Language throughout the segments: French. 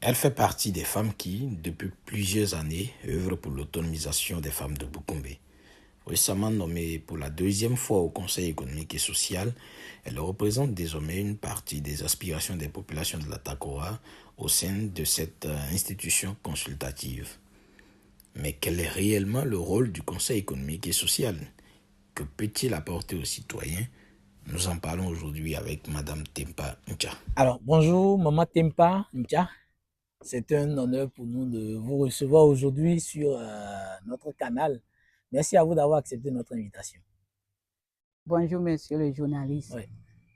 Elle fait partie des femmes qui, depuis plusieurs années, œuvrent pour l'autonomisation des femmes de Bukombe. Récemment nommée pour la deuxième fois au Conseil économique et social, elle représente désormais une partie des aspirations des populations de la Takora au sein de cette institution consultative. Mais quel est réellement le rôle du Conseil économique et social? Que peut-il apporter aux citoyens? Nous en parlons aujourd'hui avec Madame Tempa Ncha. Alors, bonjour, Maman Tempa Ncha. C'est un honneur pour nous de vous recevoir aujourd'hui sur notre canal. Merci à vous d'avoir accepté notre invitation. Bonjour, monsieur le journaliste. Oui.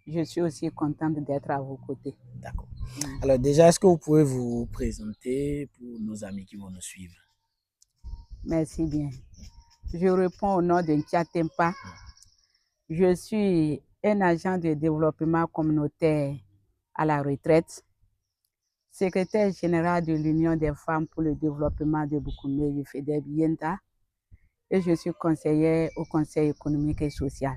Je suis aussi contente d'être à vos côtés. D'accord. Alors déjà, est-ce que vous pouvez vous présenter pour nos amis qui vont nous suivre? Merci bien. Je réponds au nom de Ncha Tempa. Je suis un agent de développement communautaire à la retraite, secrétaire général de l'Union des femmes pour le développement de Bukombe, UFEDEB Yenta, et je suis conseillère au Conseil économique et social.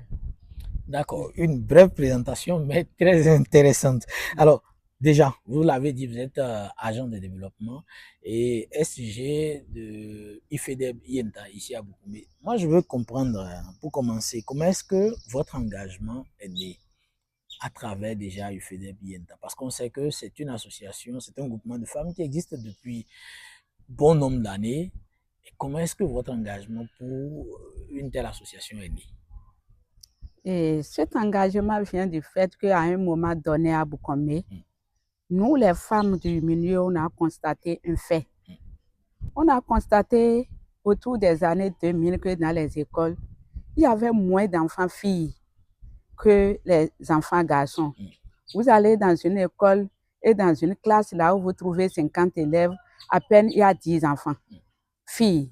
D'accord, une brève présentation, mais très intéressante. Alors, déjà, vous l'avez dit, vous êtes agent de développement et SG de UFEDEB Yenta, ici à Bukombe. Moi, je veux comprendre, pour commencer, comment est-ce que votre engagement est né à travers déjà UFEDEB Yenta? Parce qu'on sait que c'est une association, c'est un groupement de femmes qui existe depuis bon nombre d'années. Et comment est-ce que votre engagement pour une telle association est né? Et cet engagement vient du fait qu'à un moment donné à Bukombe, nous, les femmes du milieu, on a constaté un fait. On a constaté autour des années 2000 que dans les écoles, il y avait moins d'enfants filles que les enfants garçons. Vous allez dans une école et dans une classe là où vous trouvez 50 élèves, à peine il y a 10 enfants filles.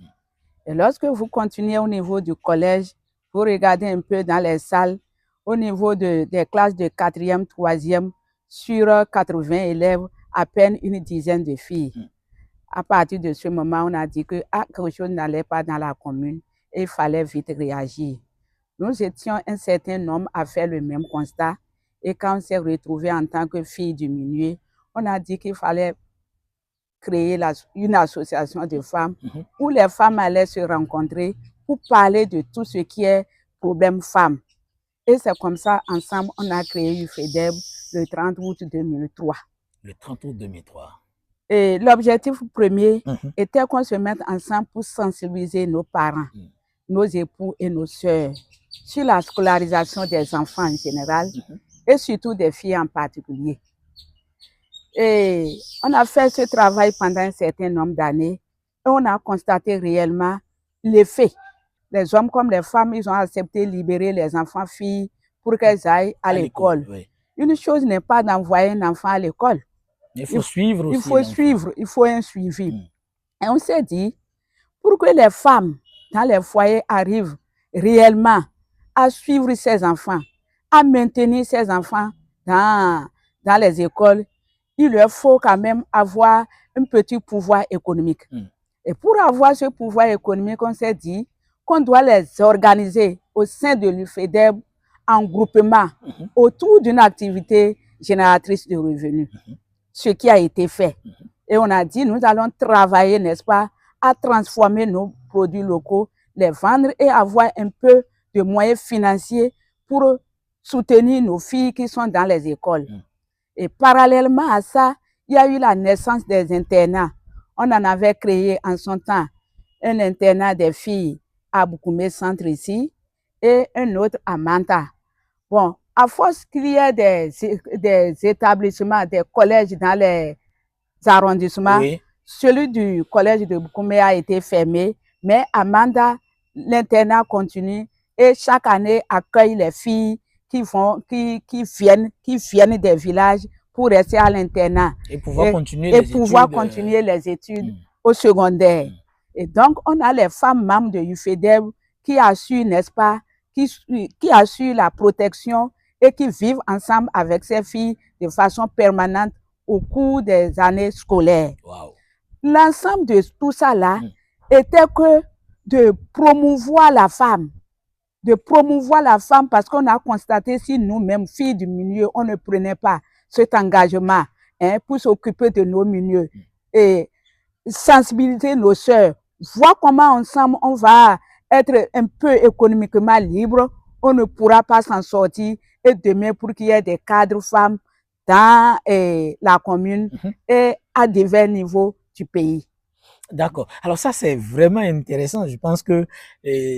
Et lorsque vous continuez au niveau du collège, vous regardez un peu dans les salles, au niveau des classes de 4e, 3e, sur 80 élèves, à peine une dizaine de filles. À partir de ce moment, on a dit que quelque chose n'allait pas dans la commune et il fallait vite réagir. Nous étions un certain nombre à faire le même constat et quand on s'est retrouvés en tant que filles du milieu, on a dit qu'il fallait créer une association de femmes où les femmes allaient se rencontrer pour parler de tout ce qui est problème femmes. Et c'est comme ça, ensemble, on a créé UFEDEB le 30 août 2003. Le 30 août 2003. Et l'objectif premier était qu'on se mette ensemble pour sensibiliser nos parents, nos époux et nos sœurs sur la scolarisation des enfants en général et surtout des filles en particulier. Et on a fait ce travail pendant un certain nombre d'années et on a constaté réellement l'effet. Les hommes comme les femmes, ils ont accepté de libérer les enfants filles pour qu'elles aillent à l'école. Oui. Une chose n'est pas d'envoyer un enfant à l'école. Il faut suivre aussi. Il faut suivre, il faut un suivi. Et on s'est dit, pour que les femmes dans les foyers arrivent réellement à suivre ces enfants, à maintenir ces enfants dans les écoles, il leur faut quand même avoir un petit pouvoir économique. Et pour avoir ce pouvoir économique, on s'est dit qu'on doit les organiser au sein de l'UFEDEB en groupement autour d'une activité génératrice de revenus. Ce qui a été fait. Et on a dit, nous allons travailler, n'est-ce pas, à transformer nos produits locaux, les vendre et avoir un peu de moyens financiers pour soutenir nos filles qui sont dans les écoles. Et parallèlement à ça, il y a eu la naissance des internats. On en avait créé en son temps un internat des filles à Bukombe Centre ici et un autre à Manta. Bon, à force qu'il y ait des établissements, des collèges dans les arrondissements, celui du collège de Bukombe a été fermé, mais à Manda, l'internat continue et chaque année accueille les filles qui viennent des villages pour rester à l'internat et pouvoir continuer les études au secondaire. Et donc, on a les femmes membres de UFEDEB qui assurent, n'est-ce pas, qui assurent la protection et qui vivent ensemble avec ces filles de façon permanente au cours des années scolaires. Wow. L'ensemble de tout ça là était que de promouvoir la femme. De promouvoir la femme parce qu'on a constaté si nous-mêmes, filles du milieu, on ne prenait pas cet engagement pour s'occuper de nos milieux sensibiliser nos sœurs, voir comment ensemble on va être un peu économiquement libre, on ne pourra pas s'en sortir. Et demain, pour qu'il y ait des cadres femmes dans la commune et à divers niveaux du pays. D'accord. Alors ça, c'est vraiment intéressant. Je pense que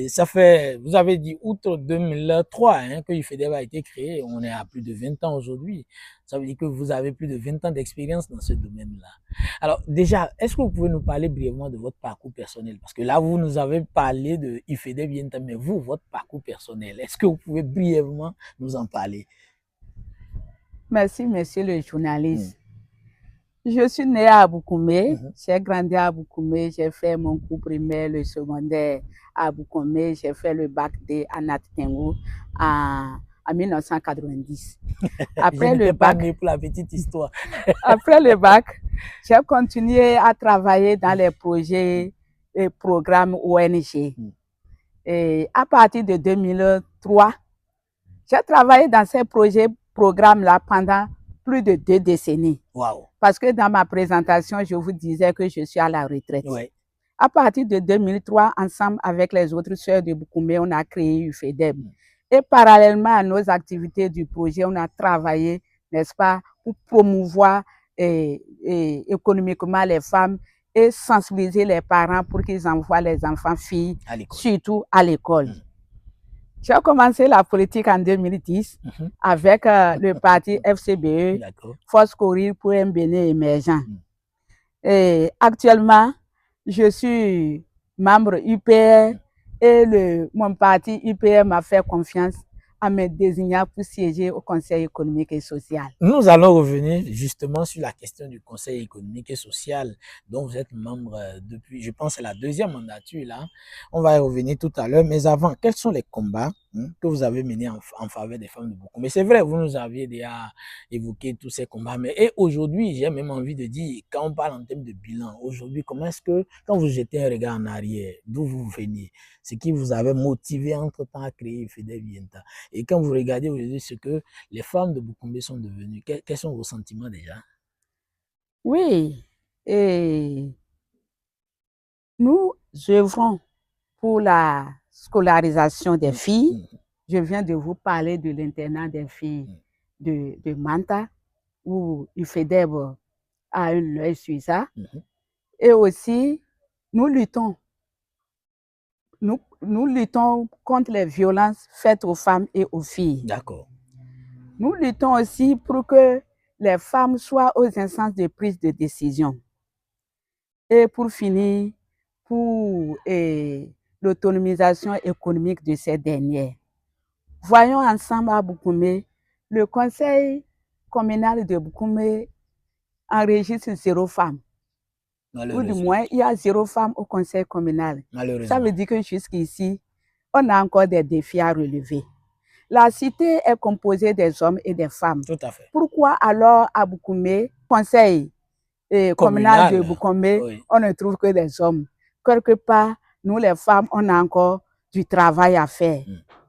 ça fait, vous avez dit, outre 2003 que l'IFEDEB a été créé, on est à plus de 20 ans aujourd'hui. Ça veut dire que vous avez plus de 20 ans d'expérience dans ce domaine-là. Alors déjà, est-ce que vous pouvez nous parler brièvement de votre parcours personnel? Parce que là, vous nous avez parlé de IFEDEB, mais vous, votre parcours personnel, est-ce que vous pouvez brièvement nous en parler? Merci, monsieur le journaliste. Je suis née à Aboukoumé, j'ai grandi à Aboukoumé, j'ai fait mon cours primaire, le secondaire à Aboukoumé, j'ai fait le bac D à Nat-Tengo en 1990. Après le bac, pour la petite histoire. Après le bac, j'ai continué à travailler dans les projets et programmes ONG. Et à partir de 2003, j'ai travaillé dans ces projets, programmes-là pendant plus de 2 décennies. Wow. Parce que dans ma présentation, je vous disais que je suis à la retraite. Ouais. À partir de 2003, ensemble avec les autres sœurs de Boukoumé, on a créé UFEDEB. Et parallèlement à nos activités du projet, on a travaillé, n'est-ce pas, pour promouvoir économiquement les femmes et sensibiliser les parents pour qu'ils envoient les enfants filles, surtout à l'école. J'ai commencé la politique en 2010 avec le parti FCBE, Force courir pour un Bénin émergent. Et actuellement, je suis membre UPR et mon parti UPR m'a fait confiance en me désignant pour siéger au Conseil économique et social. Nous allons revenir justement sur la question du Conseil économique et social dont vous êtes membre depuis, je pense, c'est la 2e mandature là. On va y revenir tout à l'heure, mais avant, quels sont les combats que vous avez menés en faveur des femmes de Boukoumé? C'est vrai, vous nous aviez déjà évoqué tous ces combats, mais aujourd'hui, j'ai même envie de dire, quand on parle en termes de bilan, aujourd'hui, comment est-ce que, quand vous jetez un regard en arrière, d'où vous venez, ce qui vous avait motivé entre-temps à créer FEDEB Yenta, et quand vous regardez aujourd'hui ce que les femmes de Boukoumé sont devenues, quels sont vos sentiments déjà? Oui, et nous œuvrons pour la scolarisation des filles. Je viens de vous parler de l'internat des filles de Manta, où UFEDEB a un œil sur ça. Et aussi, nous luttons contre les violences faites aux femmes et aux filles. D'accord. Nous luttons aussi pour que les femmes soient aux instances de prise de décision. Et pour finir, pour l'autonomisation économique de ces dernières. Voyons ensemble à Boukoumé, le conseil communal de Boukoumé enregistre 0 femme. Ou du moins, il y a 0 femme au conseil communal. Ça veut dire que jusqu'ici, on a encore des défis à relever. La cité est composée des hommes et des femmes. Tout à fait. Pourquoi alors à Boukoumé, conseil communal de Boukoumé, on ne trouve que des hommes? Quelque part, nous les femmes, on a encore du travail à faire.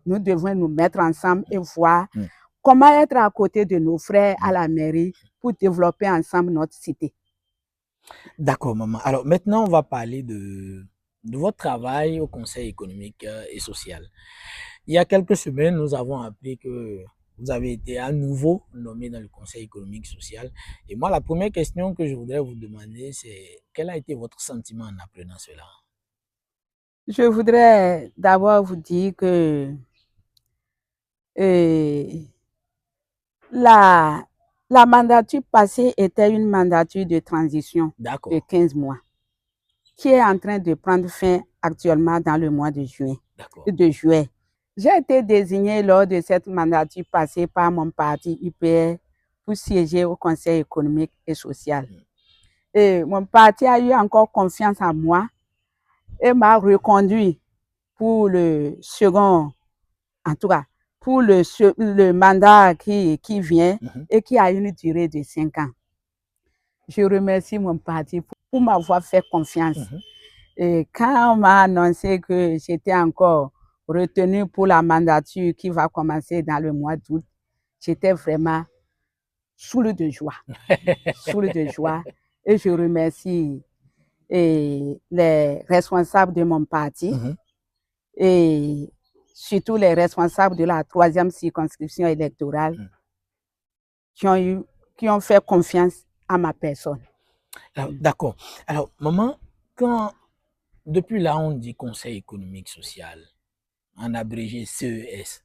Nous devons nous mettre ensemble et voir comment être à côté de nos frères à la mairie pour développer ensemble notre cité. D'accord, maman. Alors maintenant, on va parler de votre travail au Conseil économique et social. Il y a quelques semaines, nous avons appris que vous avez été à nouveau nommé dans le Conseil économique et social. Et moi, la première question que je voudrais vous demander, c'est quel a été votre sentiment en apprenant cela? Je voudrais d'abord vous dire que la mandature passée était une mandature de transition de 15 mois qui est en train de prendre fin actuellement dans le mois de juillet. J'ai été désignée lors de cette mandature passée par mon parti UPR pour siéger au Conseil économique et social. Et mon parti a eu encore confiance en moi et m'a reconduit pour le second, en tout cas, pour le mandat qui vient et qui a une durée de 5 ans. Je remercie mon parti pour m'avoir fait confiance. Et quand on m'a annoncé que j'étais encore retenue pour la mandature qui va commencer dans le mois d'août, j'étais vraiment saoule de joie. Saoule de joie. et je remercie les responsables de mon parti et surtout les responsables de la 3e circonscription électorale qui ont fait confiance à ma personne. D'accord. Alors, maman, depuis là, on dit Conseil économique social, en abrégé CES,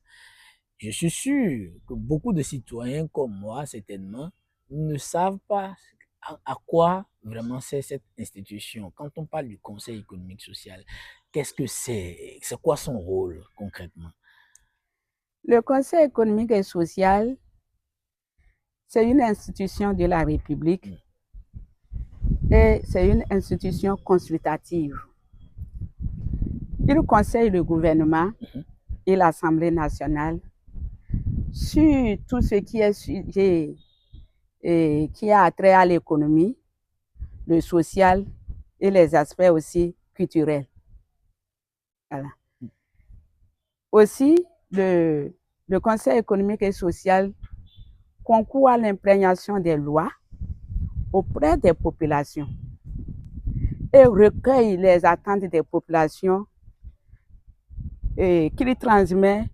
je suis sûr que beaucoup de citoyens comme moi, certainement, ne savent pas à quoi vraiment c'est cette institution. Quand on parle du Conseil économique social, qu'est-ce que c'est? C'est quoi son rôle concrètement? Le Conseil économique et social, c'est une institution de la République et c'est une institution consultative. Il conseille le gouvernement et l'Assemblée nationale sur tout ce qui est sujet et qui a trait à l'économie, le social et les aspects aussi culturels. Voilà. Aussi, le Conseil économique et social concourt à l'imprégnation des lois auprès des populations et recueille les attentes des populations et qu'il transmet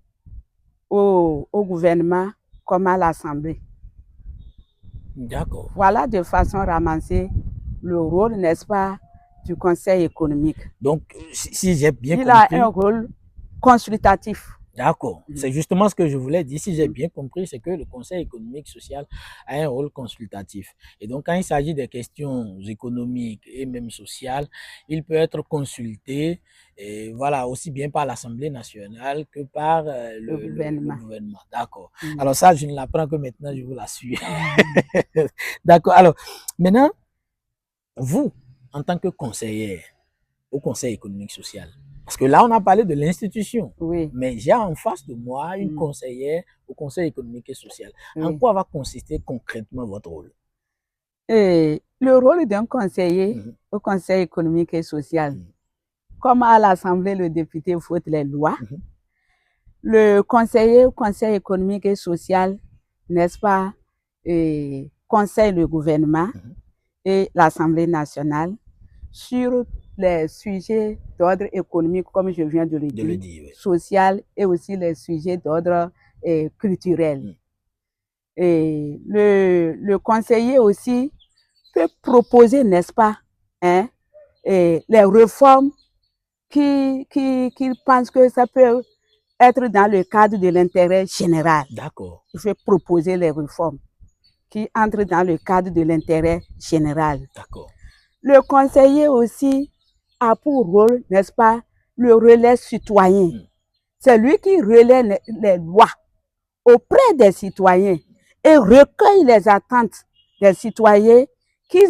au gouvernement comme à l'Assemblée. D'accord. Voilà de façon ramassée le rôle, n'est-ce pas, du Conseil économique. Donc, si j'ai bien compris... Il a un rôle consultatif. D'accord. C'est justement ce que je voulais dire. Si j'ai bien compris, c'est que le Conseil économique social a un rôle consultatif. Et donc, quand il s'agit des questions économiques et même sociales, il peut être consulté, et voilà, aussi bien par l'Assemblée nationale que par le gouvernement. D'accord. Alors ça, je ne l'apprends que maintenant, je vous l'assure. D'accord. Alors, maintenant, vous, en tant que conseillère au Conseil économique social, parce que là, on a parlé de l'institution, mais j'ai en face de moi une conseillère au Conseil économique et social. En quoi va consister concrètement votre rôle? Le rôle d'un conseiller au Conseil économique et social, comme à l'Assemblée, le député vote les lois, le conseiller au Conseil économique et social, n'est-ce pas, conseille le gouvernement et l'Assemblée nationale sur les sujets d'ordre économique, comme je viens de le dire, social et aussi les sujets d'ordre culturel. Et le conseiller aussi peut proposer, n'est-ce pas, les réformes qu'il pense que ça peut être dans le cadre de l'intérêt général. D'accord. Il faut proposer les réformes qui entrent dans le cadre de l'intérêt général. D'accord. Le conseiller aussi a pour rôle, n'est-ce pas, le relais citoyen. C'est lui qui relaie les lois auprès des citoyens et recueille les attentes des citoyens qui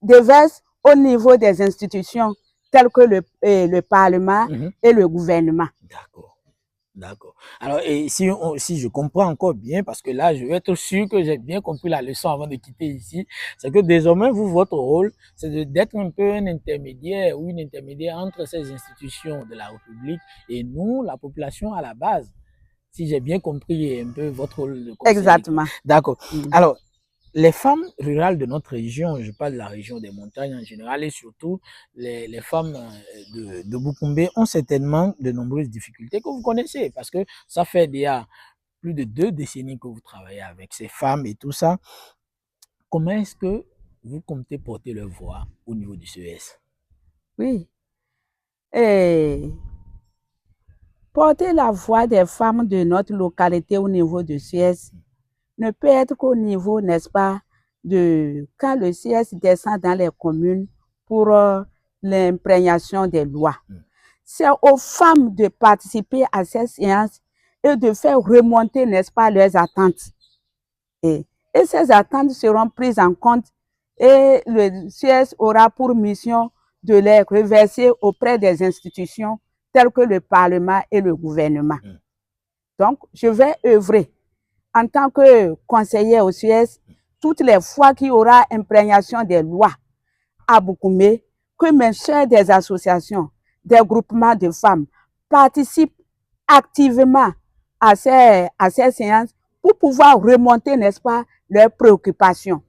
déversent au niveau des institutions telles que le Parlement et le gouvernement. D'accord. D'accord. Alors, et si je comprends encore bien, parce que là, je vais être sûr que j'ai bien compris la leçon avant de quitter ici, c'est que désormais, vous, votre rôle, c'est d'être un peu un intermédiaire ou une intermédiaire entre ces institutions de la République et nous, la population à la base. Si j'ai bien compris un peu votre rôle de conseiller. Exactement. D'accord. Alors, les femmes rurales de notre région, je parle de la région des montagnes en général, et surtout les femmes de Boukoumbe ont certainement de nombreuses difficultés que vous connaissez, parce que ça fait déjà plus de 2 décennies que vous travaillez avec ces femmes et tout ça. Comment est-ce que vous comptez porter leur voix au niveau du CES? Oui. Et porter la voix des femmes de notre localité au niveau du CES ne peut être qu'au niveau, n'est-ce pas, de quand le CS descend dans les communes pour l'imprégnation des lois. C'est aux femmes de participer à ces séances et de faire remonter, n'est-ce pas, leurs attentes. Et ces attentes seront prises en compte et le CS aura pour mission de les reverser auprès des institutions telles que le Parlement et le gouvernement. Donc, je vais œuvrer en tant que conseiller au CES, toutes les fois qu'il y aura imprégnation des lois à Boukoumbe, que mes chers des associations, des groupements de femmes participent activement à ces séances pour pouvoir remonter, n'est-ce pas, leurs préoccupations.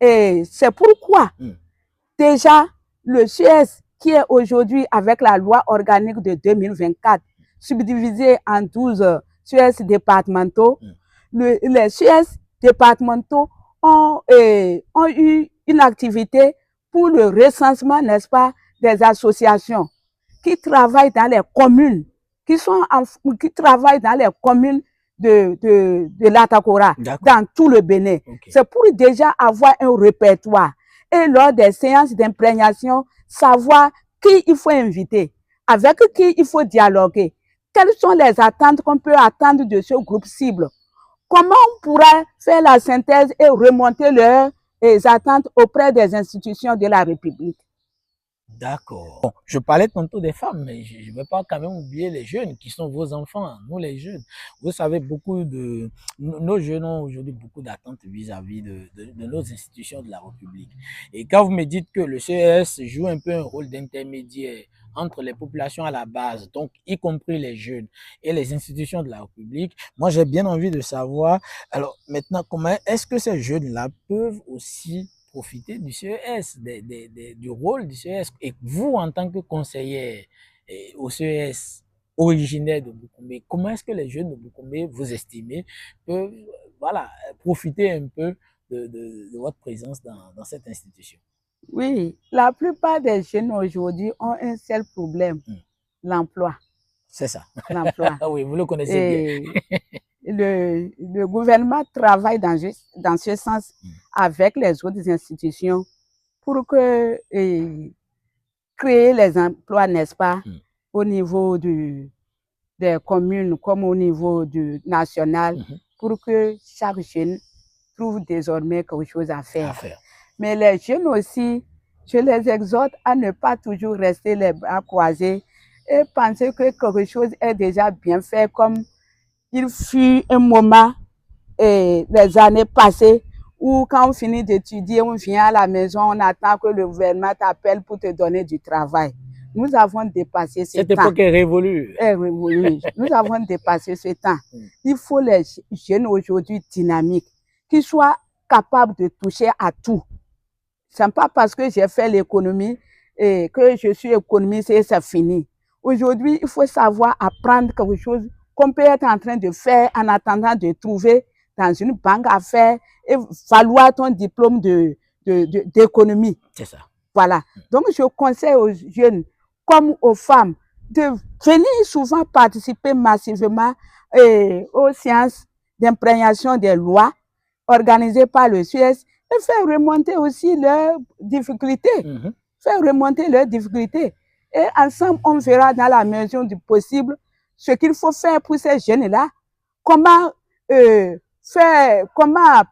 Et c'est pourquoi, déjà, le CES, qui est aujourd'hui, avec la loi organique de 2024, subdivisé en 12 CES départementaux, les CES départementaux ont eu une activité pour le recensement, n'est-ce pas, des associations qui travaillent dans les communes, qui travaillent dans les communes de l'Atakora, dans tout le Bénin. C'est pour déjà avoir un répertoire. Et lors des séances d'imprégnation, savoir qui il faut inviter, avec qui il faut dialoguer, quelles sont les attentes qu'on peut attendre de ce groupe cible, comment on pourra faire la synthèse et remonter leurs attentes auprès des institutions de la République. D'accord. Bon, je parlais tantôt des femmes, mais je ne vais pas quand même oublier les jeunes qui sont vos enfants, nous les jeunes. Vous savez, nos jeunes ont aujourd'hui beaucoup d'attentes vis-à-vis de nos institutions de la République. Et quand vous me dites que le CES joue un peu un rôle d'intermédiaire entre les populations à la base, donc y compris les jeunes et les institutions de la République, moi j'ai bien envie de savoir, alors maintenant, comment est-ce que ces jeunes-là peuvent aussi profiter du CES, du rôle du CES. Et vous, en tant que conseiller au CES originaire de Boukoumé, comment est-ce que les jeunes de Boukoumé, vous estimez, peuvent profiter un peu de votre présence dans cette institution? Oui, la plupart des jeunes aujourd'hui ont un seul problème, l'emploi. C'est ça. L'emploi. Oui, vous le connaissez bien. Le gouvernement travaille dans ce sens avec les autres institutions pour créer les emplois, n'est-ce pas, au niveau des communes comme au niveau national, pour que chaque jeune trouve désormais quelque chose à faire. Mais les jeunes aussi, je les exhorte à ne pas toujours rester les bras croisés et penser que quelque chose est déjà bien fait, comme il fut un moment, les années passées, où quand on finit d'étudier, on vient à la maison, on attend que le gouvernement t'appelle pour te donner du travail. Nous avons dépassé ce temps. Cette époque est révolue. Oui, nous avons dépassé ce temps. Il faut les jeunes aujourd'hui dynamiques, qui soient capables de toucher à tout. Ce n'est pas parce que j'ai fait l'économie et que je suis économiste et c'est fini. Aujourd'hui, il faut savoir apprendre quelque chose qu'on peut être en train de faire en attendant de trouver dans une banque à faire et valoir ton diplôme d'économie. C'est ça. Voilà. Donc, je conseille aux jeunes comme aux femmes de venir souvent participer massivement aux séances d'imprégnation des lois organisées par le CES et faire remonter aussi leurs difficultés. Faire remonter leurs difficultés. Et ensemble, on verra dans la mesure du possible ce qu'il faut faire pour ces jeunes-là. Comment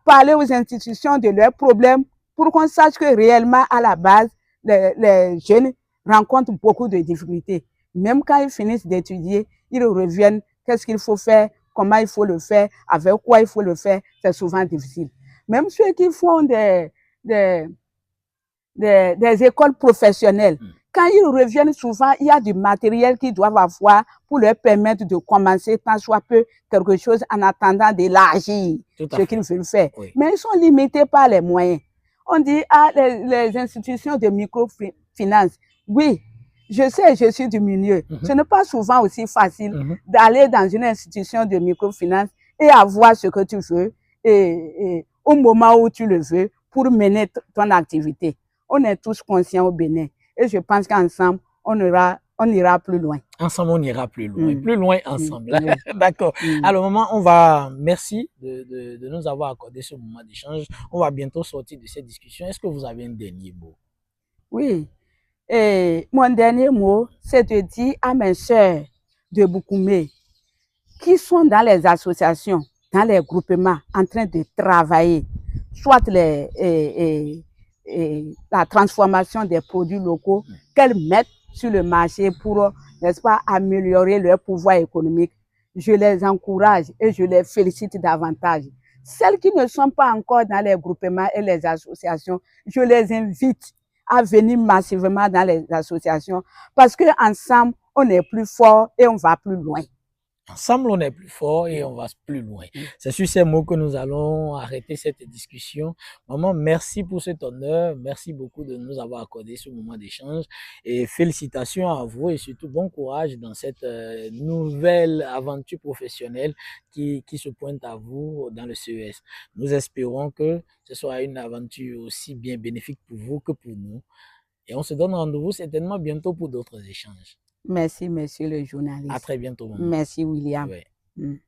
parler aux institutions de leurs problèmes pour qu'on sache que réellement, à la base, les jeunes rencontrent beaucoup de difficultés. Même quand ils finissent d'étudier, ils reviennent, qu'est-ce qu'il faut faire, comment il faut le faire, avec quoi il faut le faire, c'est souvent difficile. Même ceux qui font des écoles professionnelles, quand ils reviennent souvent, il y a du matériel qu'ils doivent avoir pour leur permettre de commencer tant soit peu quelque chose en attendant d'élargir ce qu'ils veulent faire. Oui. Mais ils sont limités par les moyens. On dit, les institutions de microfinance, oui, je sais, je suis du milieu. Ce n'est pas souvent aussi facile d'aller dans une institution de microfinance et avoir ce que tu veux et au moment où tu le veux pour mener ton activité. On est tous conscients au Bénin. Et je pense qu'ensemble, on ira plus loin. Ensemble, on ira plus loin. Plus loin ensemble. D'accord. Alors, maman, merci de nous avoir accordé ce moment d'échange. On va bientôt sortir de cette discussion. Est-ce que vous avez un dernier mot? Oui. Et mon dernier mot, c'est de dire à mes sœurs de Boukoumé qui sont dans les associations, dans les groupements, en train de travailler, soit la transformation des produits locaux qu'elles mettent sur le marché pour, n'est-ce pas, améliorer leur pouvoir économique. Je les encourage et je les félicite davantage. Celles qui ne sont pas encore dans les groupements et les associations, je les invite à venir massivement dans les associations parce qu'ensemble, on est plus fort et on va plus loin. Ensemble, on est plus fort et on va plus loin. C'est sur ces mots que nous allons arrêter cette discussion. Maman, merci pour cet honneur. Merci beaucoup de nous avoir accordé ce moment d'échange. Et félicitations à vous et surtout bon courage dans cette nouvelle aventure professionnelle qui se pointe à vous dans le CES. Nous espérons que ce soit une aventure aussi bien bénéfique pour vous que pour nous. Et on se donne rendez-vous certainement bientôt pour d'autres échanges. Merci, monsieur le journaliste. À très bientôt, maman. Merci, William. Ouais.